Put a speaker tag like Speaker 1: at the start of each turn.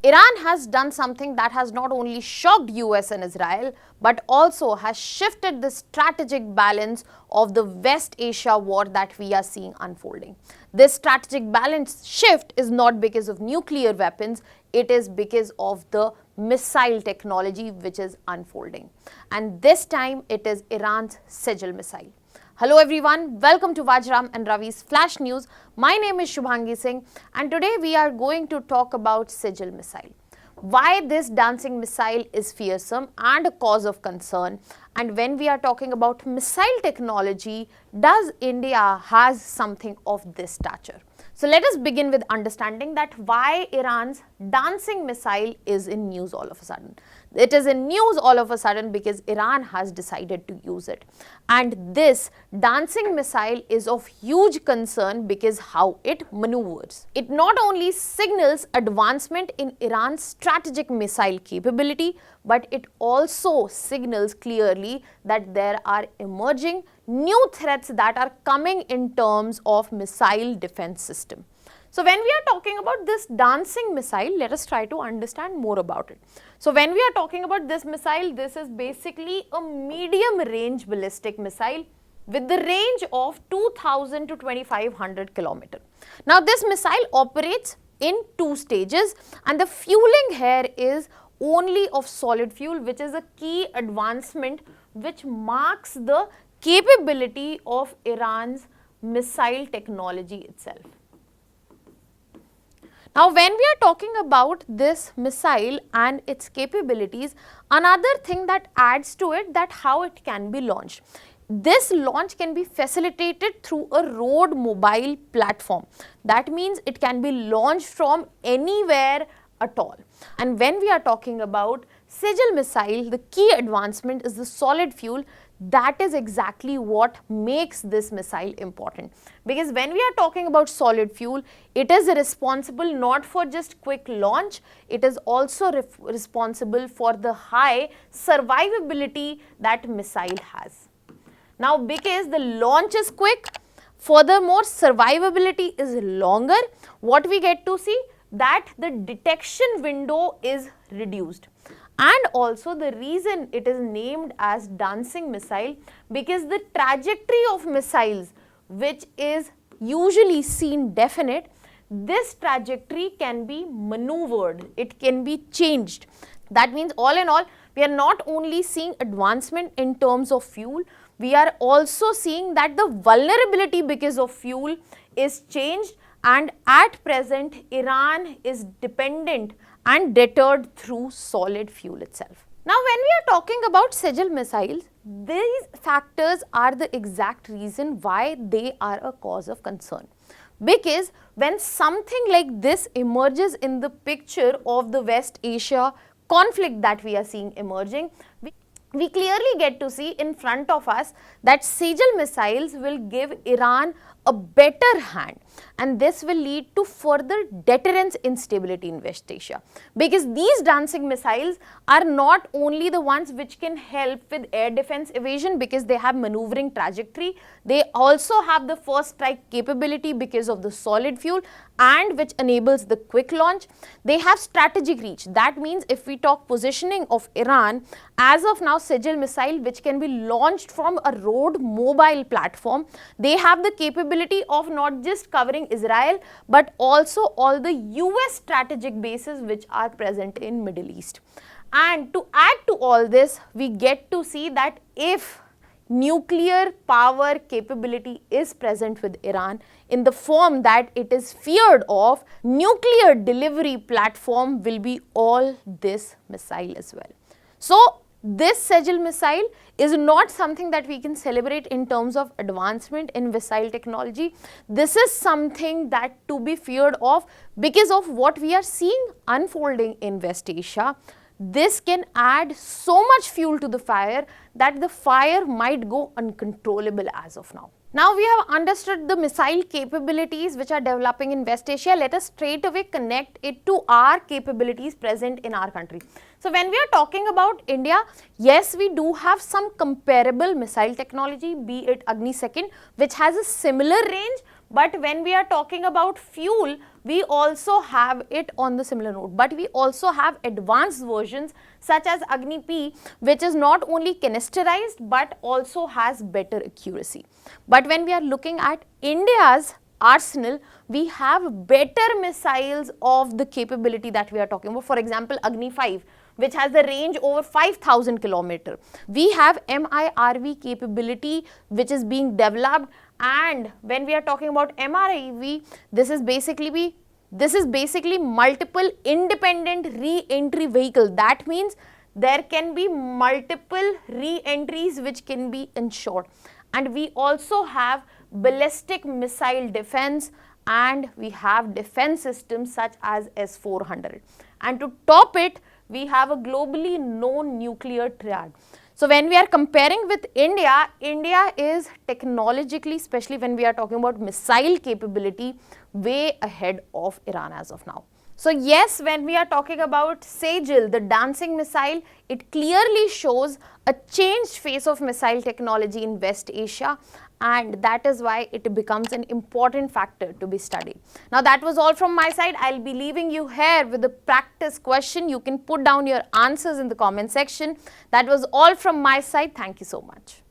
Speaker 1: Iran has done something that has not only shocked US and Israel, but also has shifted the strategic balance of the West Asia war that we are seeing unfolding. This strategic balance shift is not because of nuclear weapons, it is because of the missile technology which is unfolding. And this time it is Iran's Sejjil missile. Hello everyone, welcome to Vajiram and Ravi's Flash News. My name is Shubhangi Singh and today we are going to talk about Sejjil missile. Why this dancing missile is fearsome and a cause of concern, and when we are talking about missile technology, does India has something of this stature? So let us begin with understanding that why Iran's dancing missile is in news all of a sudden. It is in news all of a sudden because Iran has decided to use it. And this dancing missile is of huge concern because how it maneuvers. It not only signals advancement in Iran's strategic missile capability, but it also signals clearly that there are emerging new threats that are coming in terms of missile defense system. So when we are talking about this dancing missile, let us try to understand more about it. So when we are talking about this missile, this is basically a medium range ballistic missile with the range of 2000 to 2500 km. Now this missile operates in two stages and the fueling here is only of solid fuel, which is a key advancement which marks the capability of Iran's missile technology itself. Now, when we are talking about this missile and its capabilities, another thing that adds to it that how it can be launched. This launch can be facilitated through a road mobile platform. That means it can be launched from anywhere at all. And when we are talking about Sejjil missile, the key advancement is the solid fuel. That is exactly what makes this missile important, because when we are talking about solid fuel, it is responsible not for just quick launch, it is also responsible for the high survivability that missile has. Now because the launch is quick, furthermore survivability is longer, what we get to see that the detection window is reduced. And also the reason it is named as dancing missile, because the trajectory of missiles which is usually seen definite, this trajectory can be maneuvered, it can be changed. That means all in all, we are not only seeing advancement in terms of fuel, we are also seeing that the vulnerability because of fuel is changed, and at present Iran is dependent and deterred through solid fuel itself. Now when we are talking about Sejjil missiles, these factors are the exact reason why they are a cause of concern. Because when something like this emerges in the picture of the West Asia conflict that we are seeing emerging, we clearly get to see in front of us that Sejjil missiles will give Iran a better hand, and this will lead to further deterrence instability in West Asia, because these dancing missiles are not only the ones which can help with air defense evasion because they have maneuvering trajectory, they also have the first strike capability because of the solid fuel and which enables the quick launch. They have strategic reach. That means if we talk positioning of Iran, as of now Sejjil missile which can be launched from a road mobile platform, they have the capability of not just covering Israel but also all the US strategic bases which are present in Middle East. And to add to all this, we get to see that if nuclear power capability is present with Iran in the form that it is feared of, nuclear delivery platform will be all this missile as well. So this Sejjil missile is not something that we can celebrate in terms of advancement in missile technology. This is something that to be feared of because of what we are seeing unfolding in West Asia. This can add so much fuel to the fire that the fire might go uncontrollable as of now. Now we have understood the missile capabilities which are developing in West Asia. Let us straight away connect it to our capabilities present in our country. So when we are talking about India, yes, we do have some comparable missile technology, be it Agni 2nd, which has a similar range, But when we are talking about fuel, we also have it on the similar note. But we also have advanced versions such as Agni P, which is not only canisterized but also has better accuracy. But when we are looking at India's arsenal, we have better missiles of the capability that we are talking about. For example, Agni 5, which has the range over 5,000 kilometers. We have MIRV capability which is being developed, and when we are talking about MRAV, this is basically multiple independent re-entry vehicle. That means there can be multiple re-entries which can be ensured. And we also have ballistic missile defense, and we have defense systems such as S-400. And to top it, we have a globally known nuclear triad. So when we are comparing with India, India is technologically, especially when we are talking about missile capability, way ahead of Iran as of now. So yes, when we are talking about Sejjil, the dancing missile, it clearly shows a changed face of missile technology in West Asia, and that is why it becomes an important factor to be studied. Now that was all from my side. I'll be leaving you here with a practice question. You can put down your answers in the comment section. That was all from my side. Thank you so much.